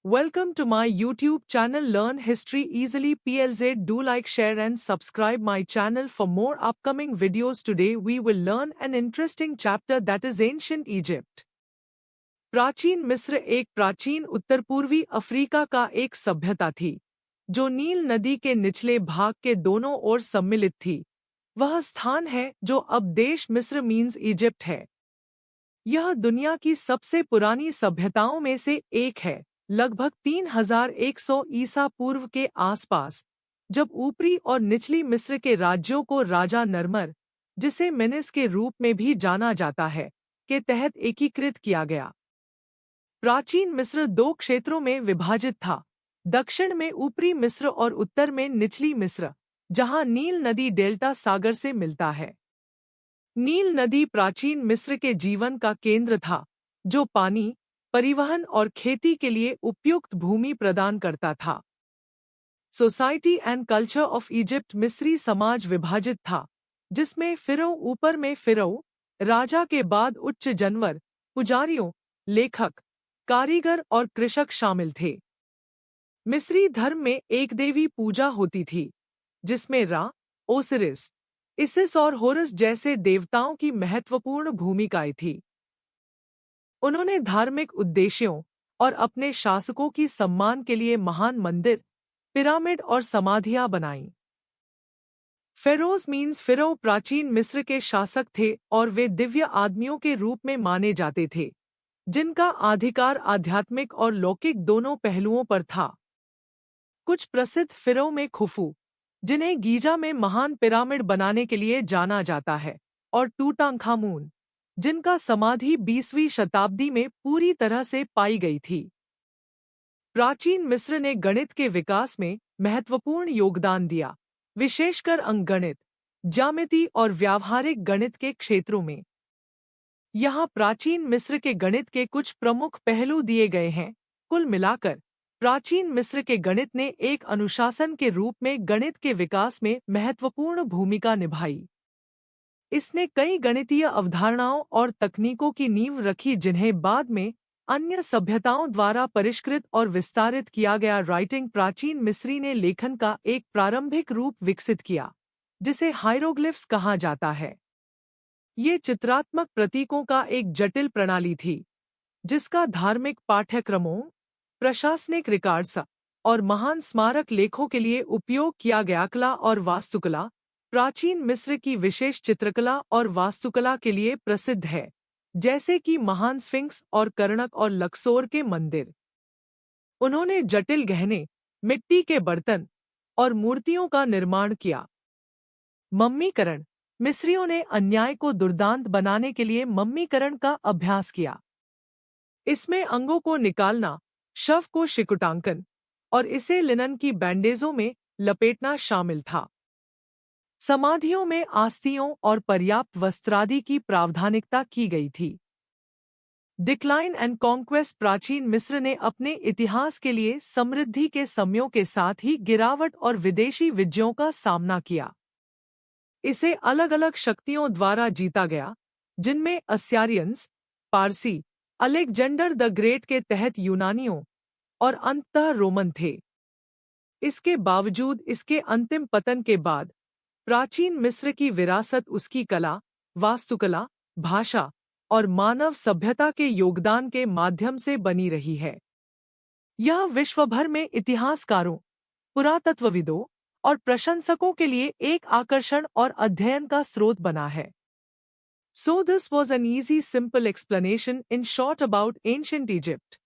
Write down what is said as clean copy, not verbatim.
Welcome to my YouTube channel Learn History Easily PLZ. Do like, share and subscribe my channel for more upcoming videos. Today we will learn an interesting chapter that is Ancient Egypt. प्राचीन मिस्र एक प्राचीन उत्तर पूर्वी Africa का एक सभ्यता थी, जो नील नदी के निचले भाग के दोनों ओर सम्मिलित थी। वह स्थान है जो अब देश मिस्र मीन्स इजिप्ट है। यह दुनिया की सबसे पुरानी सभ्यताओं में से एक है। लगभग 3100 ईसा पूर्व के आसपास, जब ऊपरी और निचली मिस्र के राज्यों को राजा नरमर, जिसे मेनेस के रूप में भी जाना जाता है, के तहत एकीकृत किया गया। प्राचीन मिस्र दो क्षेत्रों में विभाजित था, दक्षिण में ऊपरी मिस्र और उत्तर में निचली मिस्र, जहां नील नदी डेल्टा सागर से मिलता है। नील नदी प्राचीन मिस्र के जीवन का केंद्र था, जो पानी, परिवहन और खेती के लिए उपयुक्त भूमि प्रदान करता था। Society and culture of Egypt मिस्री समाज विभाजित था, जिसमें फिरौ ऊपर में फिरौ, राजा के बाद उच्च जानवर, पुजारियों, लेखक, कारीगर और कृषक शामिल थे। मिस्री धर्म में एक देवी पूजा होती थी, जिसमें रा, ओसिरिस, इसिस और होरस जैसे देवताओं की महत्वपूर्ण भूमिकाएं थी। उन्होंने धार्मिक उद्देश्यों और अपने शासकों की सम्मान के लिए महान मंदिर, पिरामिड और समाधियां बनाईं। फेरोज मीन्स फिरौ प्राचीन मिस्र के शासक थे और वे दिव्य आदमियों के रूप में माने जाते थे, जिनका अधिकार आध्यात्मिक और लौकिक दोनों पहलुओं पर था। कुछ प्रसिद्ध फिरौ में खुफू, जिन्हें गीजा में महान पिरामिड बनाने के लिए जाना जाता है, और टूटांखामून, जिनका समाधि 20वीं शताब्दी में पूरी तरह से पाई गई थी। प्राचीन मिस्र ने गणित के विकास में महत्वपूर्ण योगदान दिया, विशेषकर अंकगणित, ज्यामिति और व्यावहारिक गणित के क्षेत्रों में। यहाँ प्राचीन मिस्र के गणित के कुछ प्रमुख पहलू दिए गए हैं। कुल मिलाकर, प्राचीन मिस्र के गणित ने एक अनुशासन के रूप में गणित के विकास में महत्वपूर्ण भूमिका निभाई। इसने कई गणितीय अवधारणाओं और तकनीकों की नींव रखी, जिन्हें बाद में अन्य सभ्यताओं द्वारा परिष्कृत और विस्तारित किया गया। राइटिंग प्राचीन मिस्री ने लेखन का एक प्रारंभिक रूप विकसित किया, जिसे हायरोग्लिफ्स कहा जाता है। ये चित्रात्मक प्रतीकों का एक जटिल प्रणाली थी, जिसका धार्मिक पाठ्यक्रमों, प्रशासनिक रिकॉर्ड्स और महान स्मारक लेखों के लिए उपयोग किया गया। कला और वास्तुकला प्राचीन मिस्र की विशेष चित्रकला और वास्तुकला के लिए प्रसिद्ध है, जैसे कि महान स्फिंक्स और कर्णक और लक्सोर के मंदिर। उन्होंने जटिल गहने, मिट्टी के बर्तन और मूर्तियों का निर्माण किया। मम्मीकरण मिस्रियों ने अन्याय को दुर्दांत बनाने के लिए मम्मीकरण का अभ्यास किया। इसमें अंगों को निकालना, शव को शिकुटांकन और इसे लिनन की बैंडेजों में लपेटना शामिल था। समाधियों में आस्तियों और पर्याप्त वस्त्रादि की प्रावधानिकता की गई थी। डिक्लाइन एंड कॉन्क्वेस्ट प्राचीन मिस्र ने अपने इतिहास के लिए समृद्धि के समयों के साथ ही गिरावट और विदेशी विजयों का सामना किया। इसे अलग अलग शक्तियों द्वारा जीता गया, जिनमें असिरियंस, पारसी, अलेक्जेंडर द ग्रेट के तहत यूनानियों और अंततः रोमन थे। इसके बावजूद इसके अंतिम पतन के बाद प्राचीन मिस्र की विरासत उसकी कला, वास्तुकला, भाषा और मानव सभ्यता के योगदान के माध्यम से बनी रही है। यह विश्व भर में इतिहासकारों, पुरातत्वविदों और प्रशंसकों के लिए एक आकर्षण और अध्ययन का स्रोत बना है। So this was an easy, simple explanation in short about ancient Egypt.